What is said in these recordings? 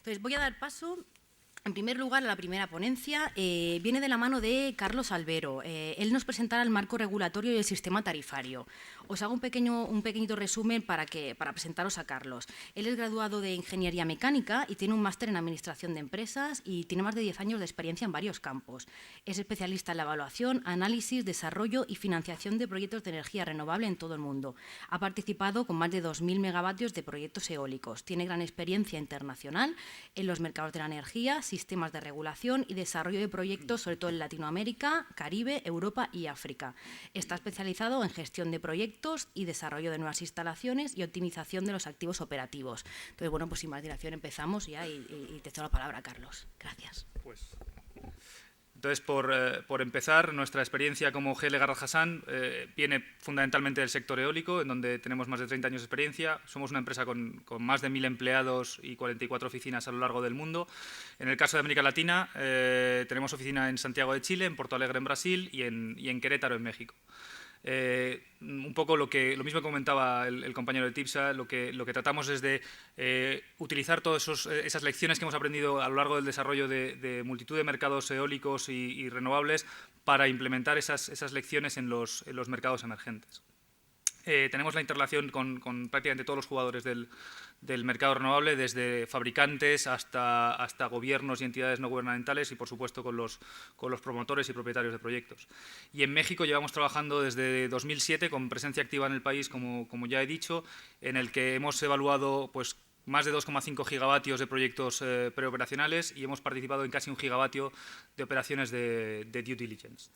Entonces, voy a dar paso, en primer lugar, a la primera ponencia. Viene de la mano de Carlos Albero. Él nos presentará el marco regulatorio y el sistema tarifario. Os hago un pequeñito resumen para presentaros a Carlos. Él es graduado de Ingeniería Mecánica y tiene un máster en Administración de Empresas y tiene más de 10 años de experiencia en varios campos. Es especialista en la evaluación, análisis, desarrollo y financiación de proyectos de energía renovable en todo el mundo. Ha participado con más de 2.000 megavatios de proyectos eólicos. Tiene gran experiencia internacional en los mercados de la energía, sistemas de regulación y desarrollo de proyectos, sobre todo en Latinoamérica, Caribe, Europa y África. Está especializado en gestión de proyectos y desarrollo de nuevas instalaciones y optimización de los activos operativos. Entonces, bueno, pues sin más dilación empezamos ya y te cedo la palabra, Carlos. Gracias. Entonces, por empezar, nuestra experiencia como GL Garrad Hassan viene fundamentalmente del sector eólico, en donde tenemos más de 30 años de experiencia. Somos una empresa con más de 1.000 empleados y 44 oficinas a lo largo del mundo. En el caso de América Latina, tenemos oficina en Santiago de Chile, en Porto Alegre en Brasil y en Querétaro en México. Un poco lo mismo que comentaba el compañero de TIPSA, lo que tratamos es de utilizar todas esas lecciones que hemos aprendido a lo largo del desarrollo de multitud de mercados eólicos y renovables para implementar esas lecciones en los mercados emergentes. Tenemos la interrelación con prácticamente todos los jugadores del mercado renovable, desde fabricantes hasta gobiernos y entidades no gubernamentales y, por supuesto, con los promotores y propietarios de proyectos. Y en México llevamos trabajando desde 2007 con presencia activa en el país, como ya he dicho, en el que hemos evaluado pues, más de 2,5 gigavatios de proyectos preoperacionales y hemos participado en casi 1 gigavatio de operaciones de due diligence.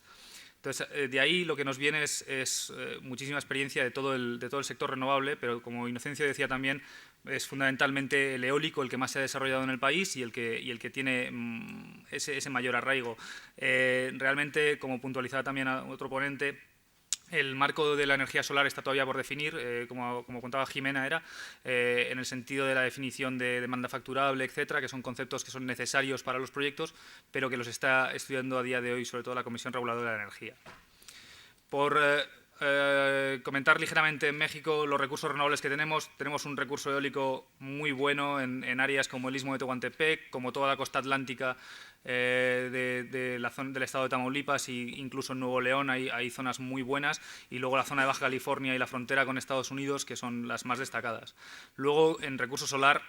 Entonces, de ahí lo que nos viene es muchísima experiencia de todo el sector renovable, pero como Inocencio decía también, es fundamentalmente el eólico el que más se ha desarrollado en el país y el que tiene ese mayor arraigo. Realmente, como puntualizaba también a otro ponente, el marco de la energía solar está todavía por definir, como contaba Jimena, en el sentido de la definición de demanda facturable, etcétera, que son conceptos que son necesarios para los proyectos, pero que los está estudiando a día de hoy, sobre todo la Comisión Reguladora de la Energía. Por comentar ligeramente en México los recursos renovables que tenemos un recurso eólico muy bueno en áreas como el Istmo de Tehuantepec, como toda la costa atlántica de la zona del estado de Tamaulipas e incluso en Nuevo León hay zonas muy buenas, y luego la zona de Baja California y la frontera con Estados Unidos, que son las más destacadas. Luego, en recurso solar,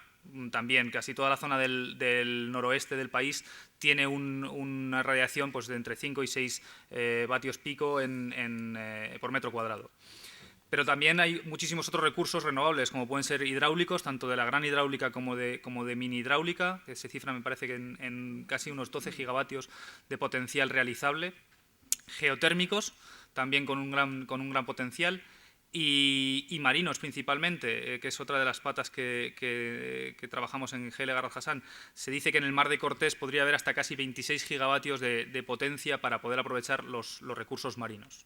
también casi toda la zona del noroeste del país tiene una radiación pues, de entre 5 y 6 vatios pico por metro cuadrado. Pero también hay muchísimos otros recursos renovables, como pueden ser hidráulicos, tanto de la gran hidráulica como de mini hidráulica, que se cifra, me parece, que en casi unos 12 gigavatios de potencial realizable. Geotérmicos, también con un gran potencial. Y marinos principalmente, que es otra de las patas que trabajamos en GL Garrad Hassan. Se dice que en el Mar de Cortés podría haber hasta casi 26 gigavatios de potencia para poder aprovechar los recursos marinos.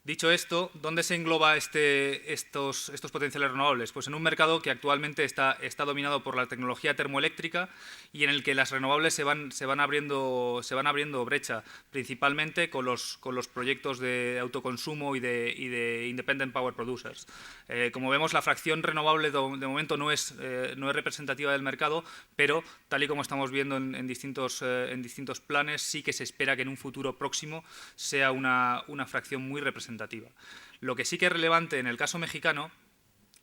Dicho esto, ¿dónde se engloba estos potenciales renovables? Pues en un mercado que actualmente está dominado por la tecnología termoeléctrica y en el que las renovables se van abriendo brecha, principalmente con los proyectos de autoconsumo y de Independent Power Producers. Como vemos, la fracción renovable de momento no es representativa del mercado, pero tal y como estamos viendo en distintos planes, sí que se espera que en un futuro próximo sea una fracción muy representativa. Lo que sí que es relevante en el caso mexicano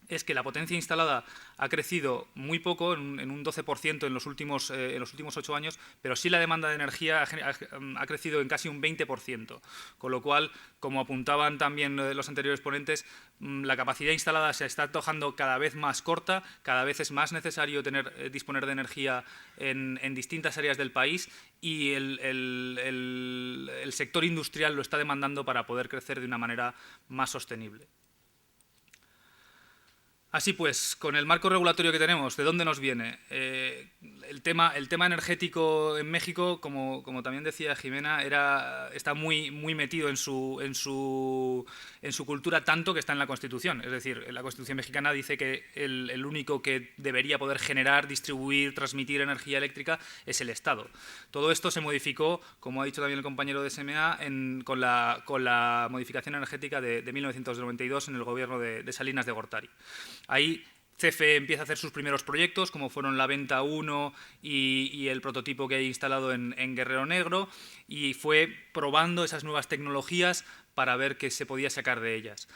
es que la potencia instalada ha crecido muy poco, en un 12% en los últimos 8 años, pero sí la demanda de energía ha crecido en casi un 20%, con lo cual, como apuntaban también los anteriores ponentes, la capacidad instalada se está antojando cada vez más corta, cada vez es más necesario disponer de energía en distintas áreas del país, y el sector industrial lo está demandando para poder crecer de una manera más sostenible. Así pues, con el marco regulatorio que tenemos, ¿de dónde nos viene? El tema energético en México, como también decía Jimena, está muy metido en su cultura, tanto que está en la Constitución. Es decir, la Constitución mexicana dice que el único que debería poder generar, distribuir, transmitir energía eléctrica es el Estado. Todo esto se modificó, como ha dicho también el compañero de SMA, con la modificación energética de 1992 en el gobierno de Salinas de Gortari. Ahí CFE empieza a hacer sus primeros proyectos, como fueron la Venta 1 y el prototipo que hay instalado en Guerrero Negro, y fue probando esas nuevas tecnologías para ver qué se podía sacar de ellas.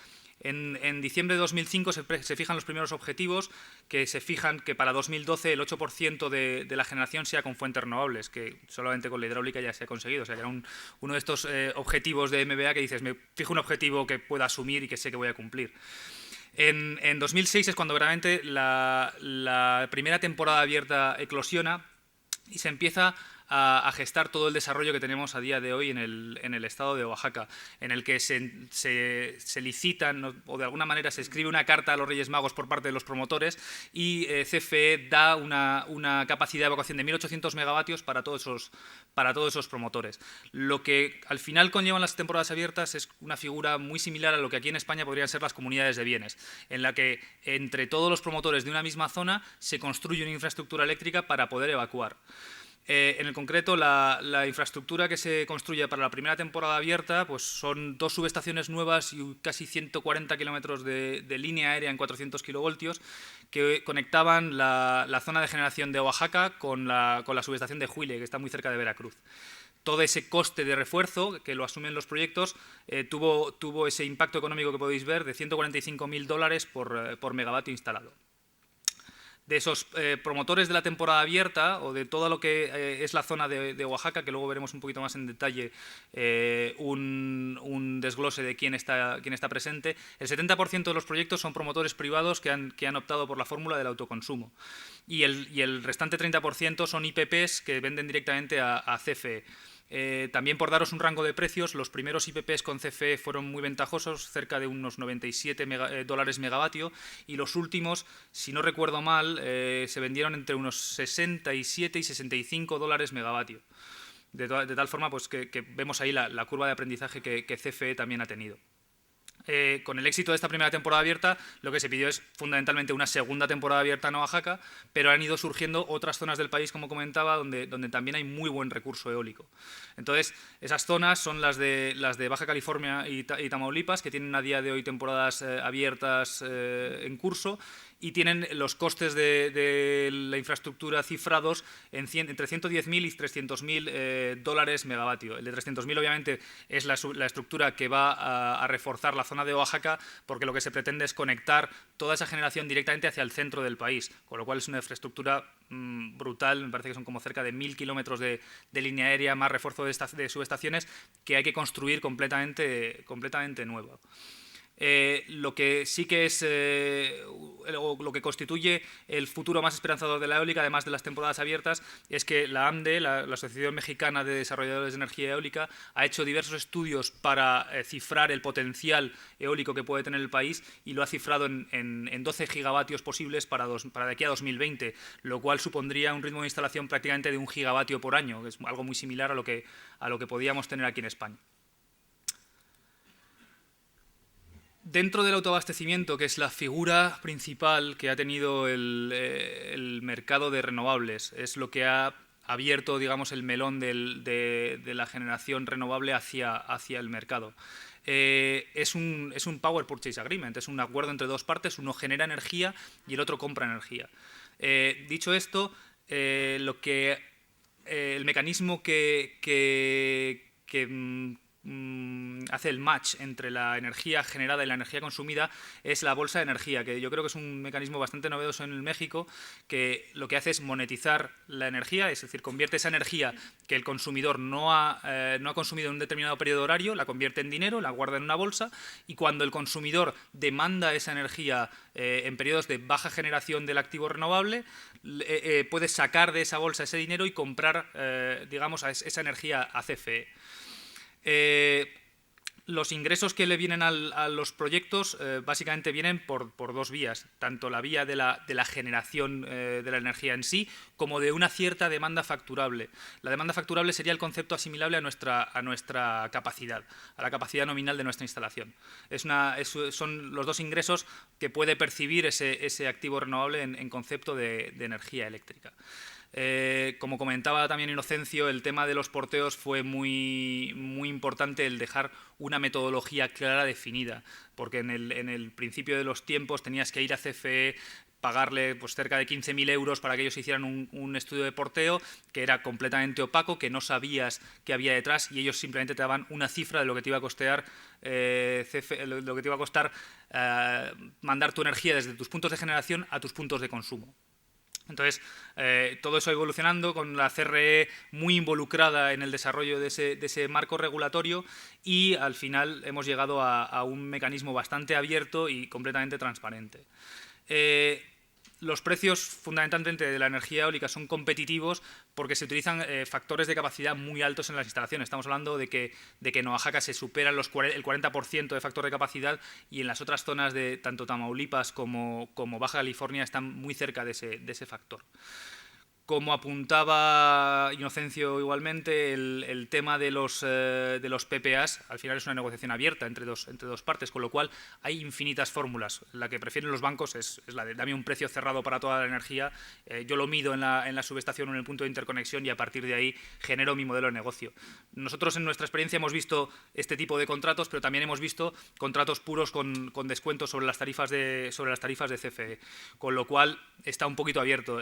En diciembre de 2005 se fijan los primeros objetivos, que se fijan que para 2012 el 8% de la generación sea con fuentes renovables, que solamente con la hidráulica ya se ha conseguido. O sea, que era uno de estos objetivos de MBA que dices, me fijo un objetivo que pueda asumir y que sé que voy a cumplir. En 2006 es cuando realmente la primera temporada abierta eclosiona y se empieza a gestar todo el desarrollo que tenemos a día de hoy en el estado de Oaxaca, en el que se licitan o de alguna manera se escribe una carta a los Reyes Magos por parte de los promotores y CFE da una capacidad de evacuación de 1.800 megavatios para todos esos promotores. Lo que al final conllevan las temporadas abiertas es una figura muy similar a lo que aquí en España podrían ser las comunidades de bienes, en la que entre todos los promotores de una misma zona se construye una infraestructura eléctrica para poder evacuar. En el concreto, la infraestructura que se construye para la primera temporada abierta pues son 2 subestaciones nuevas y casi 140 kilómetros de línea aérea en 400 kilovoltios que conectaban la zona de generación de Oaxaca con la subestación de Huile, que está muy cerca de Veracruz. Todo ese coste de refuerzo, que lo asumen los proyectos, tuvo ese impacto económico que podéis ver de $145.000 por megavatio instalado. De esos promotores de la temporada abierta o de todo lo que es la zona de Oaxaca, que luego veremos un poquito más en detalle un desglose de quién está presente, el 70% de los proyectos son promotores privados que han optado por la fórmula del autoconsumo y el restante 30% son IPPs que venden directamente a CFE. También por daros un rango de precios, los primeros IPPs con CFE fueron muy ventajosos, cerca de unos $97 megavatio, y los últimos, si no recuerdo mal, se vendieron entre unos 67 y $65 megavatio. De tal forma pues, que vemos ahí la curva de aprendizaje que CFE también ha tenido. Con el éxito de esta primera temporada abierta, lo que se pidió es fundamentalmente una segunda temporada abierta en Oaxaca, pero han ido surgiendo otras zonas del país, como comentaba, donde también hay muy buen recurso eólico. Entonces, esas zonas son las de Baja California y Tamaulipas, que tienen a día de hoy temporadas abiertas en curso, y tienen los costes de la infraestructura cifrados entre 110.000 y 300.000 dólares megavatio. El de 300.000 obviamente es la estructura que va a reforzar la zona de Oaxaca, porque lo que se pretende es conectar toda esa generación directamente hacia el centro del país, con lo cual es una infraestructura brutal. Me parece que son como cerca de 1.000 kilómetros de línea aérea, más refuerzo de subestaciones, que hay que construir completamente nueva. Lo que sí que es lo que constituye el futuro más esperanzador de la eólica, además de las temporadas abiertas, es que la AMDE, la Asociación Mexicana de Desarrolladores de Energía Eólica, ha hecho diversos estudios para cifrar el potencial eólico que puede tener el país y lo ha cifrado en 12 gigavatios posibles para de aquí a 2020, lo cual supondría un ritmo de instalación prácticamente de 1 gigavatio por año, que es algo muy similar a lo que podíamos tener aquí en España. Dentro del autoabastecimiento, que es la figura principal que ha tenido el mercado de renovables, es lo que ha abierto, digamos, el melón de la generación renovable hacia el mercado. Es un Power Purchase Agreement, es un acuerdo entre dos partes, uno genera energía y el otro compra energía. Dicho esto, el mecanismo que hace el match entre la energía generada y la energía consumida es la bolsa de energía, que yo creo que es un mecanismo bastante novedoso en México, que lo que hace es monetizar la energía, es decir, convierte esa energía que el consumidor no ha consumido en un determinado periodo horario, la convierte en dinero, la guarda en una bolsa, y cuando el consumidor demanda esa energía en periodos de baja generación del activo renovable, puede sacar de esa bolsa ese dinero y comprar, digamos, esa energía a CFE. Los ingresos que le vienen a los proyectos básicamente vienen por dos vías, tanto la vía de la generación de la energía en sí, como de una cierta demanda facturable. La demanda facturable sería el concepto asimilable a nuestra capacidad, a la capacidad nominal de nuestra instalación. Son los dos ingresos que puede percibir ese activo renovable en concepto de energía eléctrica. Como comentaba también Inocencio, el tema de los porteos fue muy importante el dejar una metodología clara, definida, porque en el principio de los tiempos tenías que ir a CFE, pagarle pues cerca de 15.000 euros para que ellos hicieran un estudio de porteo que era completamente opaco, que no sabías qué había detrás y ellos simplemente te daban una cifra de lo que te iba a costar, lo que te iba a costar mandar tu energía desde tus puntos de generación a tus puntos de consumo. Entonces, todo eso ha ido evolucionando con la CRE muy involucrada en el desarrollo de ese marco regulatorio y al final hemos llegado a un mecanismo bastante abierto y completamente transparente. Los precios fundamentalmente de la energía eólica son competitivos porque se utilizan factores de capacidad muy altos en las instalaciones. Estamos hablando de que en Oaxaca se superan el 40% de factor de capacidad y en las otras zonas de tanto Tamaulipas como Baja California están muy cerca de ese factor. Como apuntaba Inocencio igualmente, el tema de los PPAs al final es una negociación abierta entre dos partes, con lo cual hay infinitas fórmulas. La que prefieren los bancos es la de dame un precio cerrado para toda la energía, yo lo mido en la subestación o en el punto de interconexión y a partir de ahí genero mi modelo de negocio. Nosotros en nuestra experiencia hemos visto este tipo de contratos, pero también hemos visto contratos puros con descuentos sobre las tarifas de CFE, con lo cual está un poquito abierto.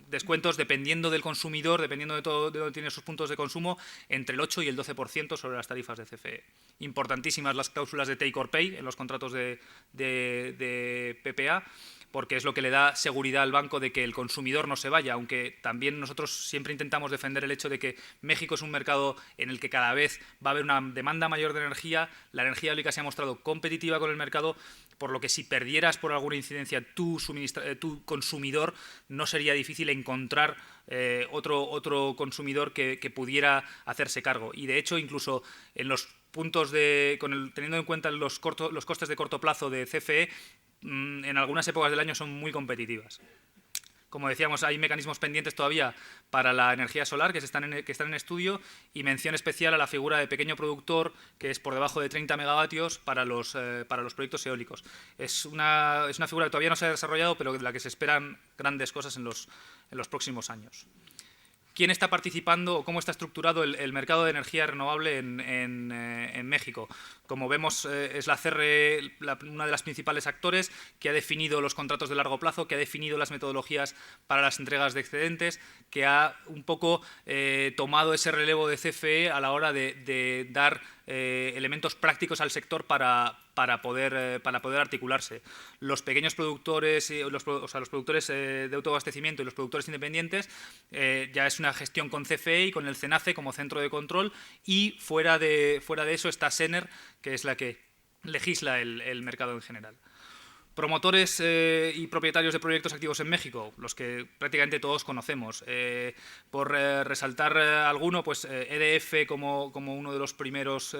Descuentos dependiendo del consumidor, dependiendo de dónde tiene sus puntos de consumo, entre el 8 y el 12% sobre las tarifas de CFE. Importantísimas las cláusulas de take or pay en los contratos de PPA, porque es lo que le da seguridad al banco de que el consumidor no se vaya, aunque también nosotros siempre intentamos defender el hecho de que México es un mercado en el que cada vez va a haber una demanda mayor de energía, la energía eólica se ha mostrado competitiva con el mercado, por lo que si perdieras por alguna incidencia tu consumidor, no sería difícil encontrar otro consumidor que pudiera hacerse cargo. Y de hecho, incluso en los puntos teniendo en cuenta los costes de corto plazo de CFE, en algunas épocas del año son muy competitivas. Como decíamos, hay mecanismos pendientes todavía para la energía solar que están en estudio y mención especial a la figura de pequeño productor, que es por debajo de 30 megavatios para los proyectos eólicos. Es una figura que todavía no se ha desarrollado, pero de la que se esperan grandes cosas en los próximos años. ¿Quién está participando o cómo está estructurado el mercado de energía renovable en México? Como vemos, es la CRE una de las principales actores que ha definido los contratos de largo plazo, que ha definido las metodologías para las entregas de excedentes, que ha un poco tomado ese relevo de CFE a la hora de dar elementos prácticos al sector para poder articularse. Los pequeños productores, los productores de autoabastecimiento y los productores independientes, ya es una gestión con CFE y con el CENACE como centro de control, y fuera de eso está SENER, que es la que legisla el mercado en general. Promotores y propietarios de proyectos activos en México, los que prácticamente todos conocemos. Por resaltar alguno, pues EDF como uno de los primeros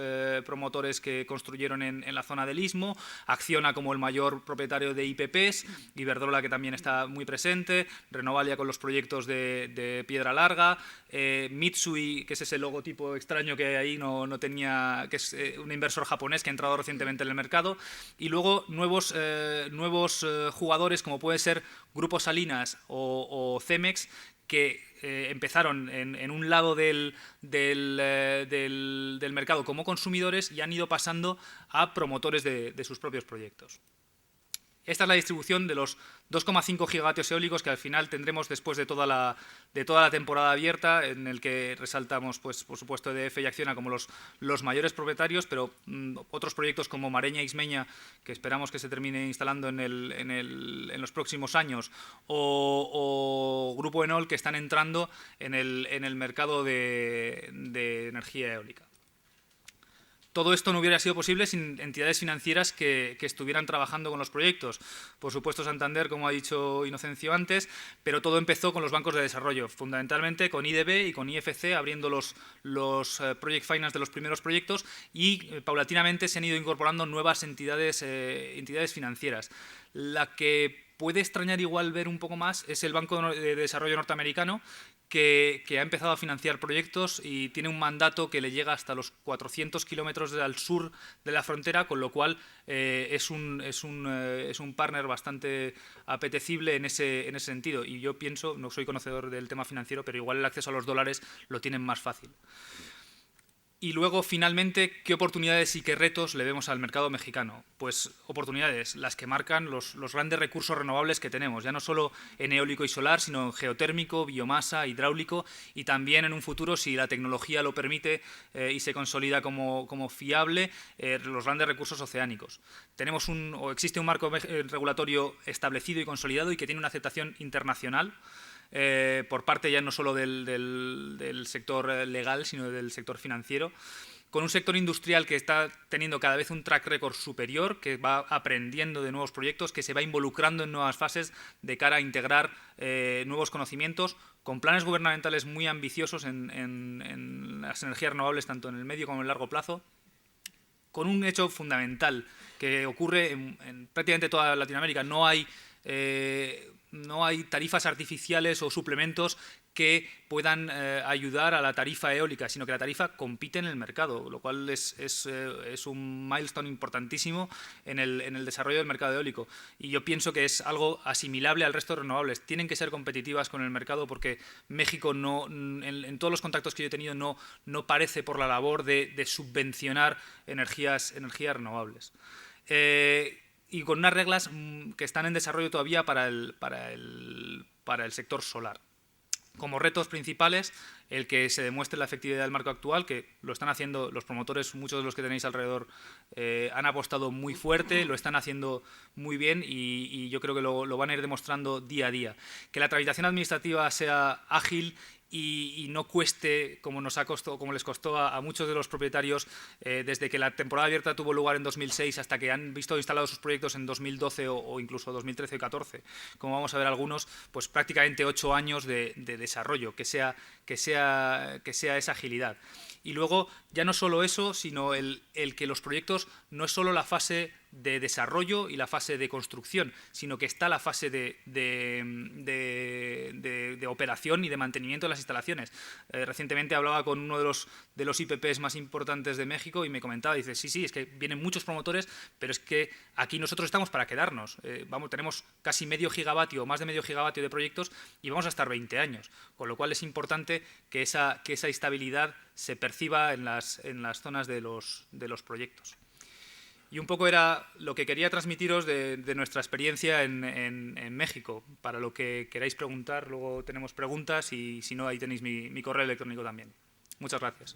promotores que construyeron en la zona del Istmo, Acciona como el mayor propietario de IPPs, Iberdrola, que también está muy presente, Renovalia con los proyectos de Piedra Larga, Mitsui, que es ese logotipo extraño que ahí no tenía, que es un inversor japonés que ha entrado recientemente en el mercado, y luego nuevos jugadores como puede ser Grupo Salinas o Cemex, que empezaron en un lado del mercado como consumidores y han ido pasando a promotores de sus propios proyectos. Esta es la distribución de los 2,5 gigavatios eólicos que al final tendremos después de toda la temporada abierta, en el que resaltamos, pues, por supuesto, EDF y Acciona como los mayores propietarios, pero otros proyectos como Mareña e Ixmeña, que esperamos que se termine instalando en los próximos años, o Grupo Enol, que están entrando en el mercado de energía eólica. Todo esto no hubiera sido posible sin entidades financieras que estuvieran trabajando con los proyectos. Por supuesto, Santander, como ha dicho Inocencio antes, pero todo empezó con los bancos de desarrollo, fundamentalmente con IDB y con IFC, abriendo los project finance de los primeros proyectos, y paulatinamente se han ido incorporando nuevas entidades financieras. La que puede extrañar igual ver un poco más es el Banco de Desarrollo norteamericano, que ha empezado a financiar proyectos y tiene un mandato que le llega hasta los 400 kilómetros al sur de la frontera, con lo cual es un partner bastante apetecible en ese sentido. Y yo pienso, no soy conocedor del tema financiero, pero igual el acceso a los dólares lo tienen más fácil. Y luego, finalmente, ¿qué oportunidades y qué retos le vemos al mercado mexicano? Pues oportunidades, las que marcan los grandes recursos renovables que tenemos, ya no solo en eólico y solar, sino en geotérmico, biomasa, hidráulico, y también en un futuro, si la tecnología lo permite y se consolida como fiable, los grandes recursos oceánicos. Existe un marco regulatorio establecido y consolidado y que tiene una aceptación internacional, por parte ya no solo del sector legal, sino del sector financiero, con un sector industrial que está teniendo cada vez un track record superior, que va aprendiendo de nuevos proyectos, que se va involucrando en nuevas fases de cara a integrar nuevos conocimientos, con planes gubernamentales muy ambiciosos en las energías renovables, tanto en el medio como en el largo plazo, con un hecho fundamental que ocurre en prácticamente toda Latinoamérica. No hay tarifas artificiales o suplementos que puedan ayudar a la tarifa eólica, sino que la tarifa compite en el mercado, lo cual es un milestone importantísimo en el desarrollo del mercado eólico. Y yo pienso que es algo asimilable al resto de renovables. Tienen que ser competitivas con el mercado, porque México, en todos los contactos que yo he tenido, no parece por la labor de subvencionar energías renovables. Y con unas reglas que están en desarrollo todavía para el sector solar. Como retos principales, el que se demuestre la efectividad del marco actual, que lo están haciendo los promotores, muchos de los que tenéis alrededor han apostado muy fuerte, lo están haciendo muy bien y yo creo que lo van a ir demostrando día a día. Que la tramitación administrativa sea ágil y no cueste como les costó a muchos de los propietarios desde que la temporada abierta tuvo lugar en 2006 hasta que han visto instalados sus proyectos en 2012 o incluso 2013 o 2014, como vamos a ver algunos, pues prácticamente 8 años de desarrollo, que sea esa agilidad. Y luego, ya no solo eso, sino el que los proyectos no es solo la fase de desarrollo y la fase de construcción, sino que está la fase de operación y de mantenimiento de las instalaciones. Recientemente hablaba con uno de los IPPs más importantes de México y me comentaba, dice, sí, es que vienen muchos promotores, pero es que aquí nosotros estamos para quedarnos. Tenemos casi medio gigavatio, más de medio gigavatio de proyectos y vamos a estar 20 años, con lo cual es importante que esa estabilidad se perciba en las zonas de los proyectos. Y un poco era lo que quería transmitiros de nuestra experiencia en México. Para lo que queráis preguntar, luego tenemos preguntas y si no, ahí tenéis mi correo electrónico también. Muchas gracias.